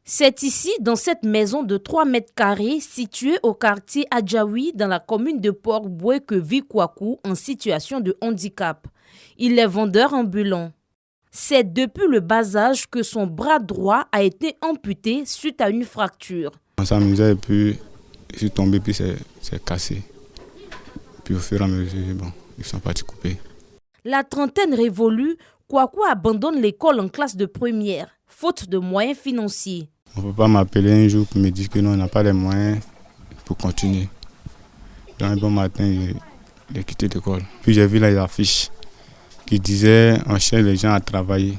C'est ici, dans cette maison de 3 mètres carrés, située au quartier Adjaoui, dans la commune de Port-Boué, que vit Kwaku en situation de handicap. Il est vendeur ambulant. C'est depuis le bas âge que son bras droit a été amputé suite à une fracture. On s'amusait et puis je suis tombé puis c'est cassé. Puis au fur et à mesure, ils sont partis couper. La trentaine révolue, Kwaku abandonne l'école en classe de première, faute de moyens financiers. On ne peut pas m'appeler un jour pour me dire que non, on n'a pas les moyens pour continuer. Donc un bon matin, j'ai quitté l'école. Puis j'ai vu là les affiches qui disaient on cherche les gens à travailler,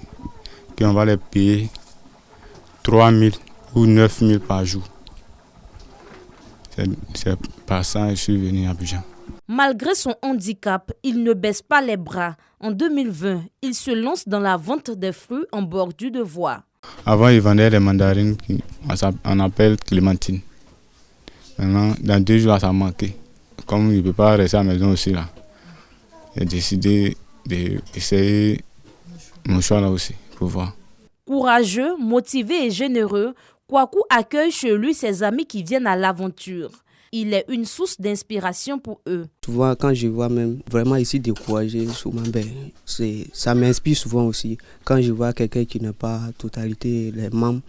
qu'on va les payer 3 000 ou 9 000 par jour. C'est par ça que je suis venu à Abidjan. Malgré son handicap, il ne baisse pas les bras. En 2020, il se lance dans la vente des fruits en bordure de voie. Avant, il vendait des mandarines qu'on appelle clémentine. Maintenant, dans 2 jours, ça a manqué. Comme il ne peut pas rester à la maison aussi, là, j'ai décidé d'essayer mon choix là aussi, pour voir. Courageux, motivé et généreux, Kwaku accueille chez lui ses amis qui viennent à l'aventure. Il est une source d'inspiration pour eux. Souvent, quand je vois même vraiment ici découragé, souvent, ça m'inspire souvent aussi. Quand je vois quelqu'un qui n'a pas totalité les membres,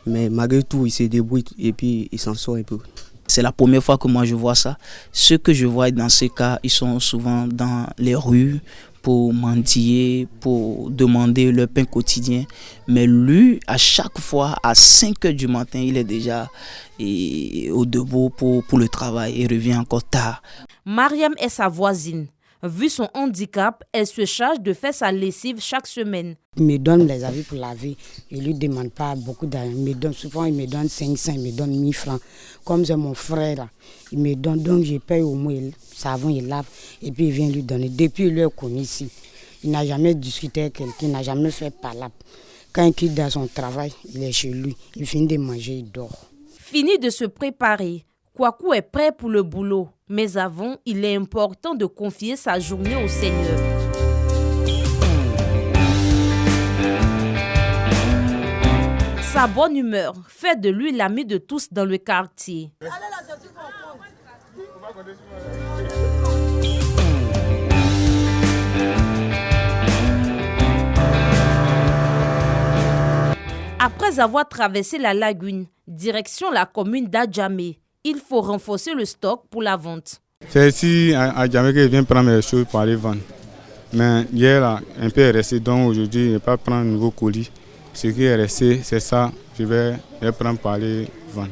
mais malgré tout, il se débrouille et puis il s'en sort un peu. C'est la première fois que moi je vois ça. Ceux que je vois dans ces cas, ils sont souvent dans les rues pour mendier, pour demander leur pain quotidien. Mais lui, à chaque fois, à 5 h du matin, il est déjà au debout pour le travail et revient encore tard. Mariam est sa voisine. Vu son handicap, elle se charge de faire sa lessive chaque semaine. Il me donne les avis pour laver. Il ne lui demande pas beaucoup d'argent. Souvent, il me donne 500, il me donne 1000 francs. Comme c'est mon frère, là, il me donne, donc je paye au moins le savon, il lave. Et puis il vient lui donner. Depuis il est connu ici, il n'a jamais discuté avec quelqu'un, il n'a jamais fait palabre. Quand il quitte dans son travail, il est chez lui. Il finit de manger, il dort. Fini de se préparer. Kwaku est prêt pour le boulot. Mais avant, il est important de confier sa journée au Seigneur. Sa bonne humeur fait de lui l'ami de tous dans le quartier. Après avoir traversé la lagune, direction la commune d'Adjamé, il faut renforcer le stock pour la vente. C'est ici à Adjamé que je viens prendre mes choses pour aller vendre. Mais hier, là, un peu est resté, donc aujourd'hui, je ne vais pas prendre un nouveau colis. Ce qui est resté, c'est ça, je vais prendre pour aller vendre.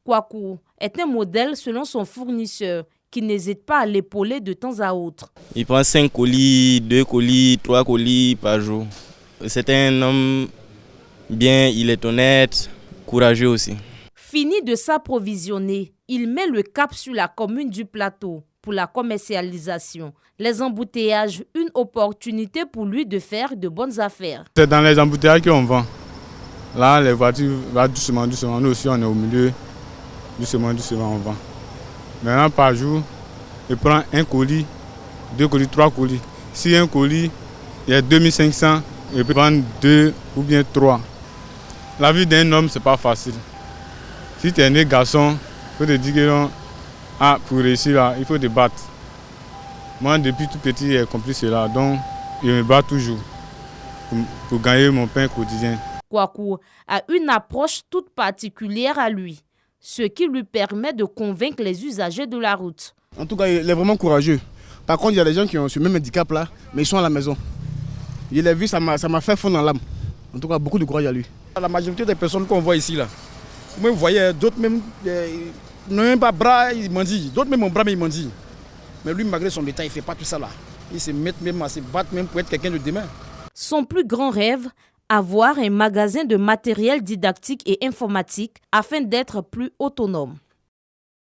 Kwaku est un modèle selon son fournisseur, qui n'hésite pas à l'épauler de temps à autre. Il prend 5 colis, 2 colis, 3 colis par jour. C'est un homme bien, il est honnête, courageux aussi. Fini de s'approvisionner, il met le cap sur la commune du Plateau pour la commercialisation. Les embouteillages, une opportunité pour lui de faire de bonnes affaires. C'est dans les embouteillages qu'on vend. Là, les voitures vont doucement, doucement. Nous aussi, on est au milieu. Doucement, doucement, on vend. Maintenant, par jour, je prends 1 colis, 2 colis, 3 colis. Si un colis, il y a 2500, je peux vendre 2 ou bien 3. La vie d'un homme, ce n'est pas facile. Si tu es né garçon, il faut te dire que pour réussir, là, il faut te battre. Moi, depuis tout petit, j'ai compris cela. Donc, je me bats toujours pour gagner mon pain quotidien. Kwaku a une approche toute particulière à lui, ce qui lui permet de convaincre les usagers de la route. En tout cas, il est vraiment courageux. Par contre, il y a des gens qui ont ce même handicap-là, mais ils sont à la maison. Je l'ai vu, ça m'a fait fondre dans l'âme. En tout cas, beaucoup de courage à lui. La majorité des personnes qu'on voit ici, là, vous voyez, d'autres même n'ont même pas bras, ils mendient. D'autres même ont bras, mais ils mendient. Mais lui, malgré son état, il ne fait pas tout ça là. Il se met même à se battre même pour être quelqu'un de demain. Son plus grand rêve, avoir un magasin de matériel didactique et informatique afin d'être plus autonome.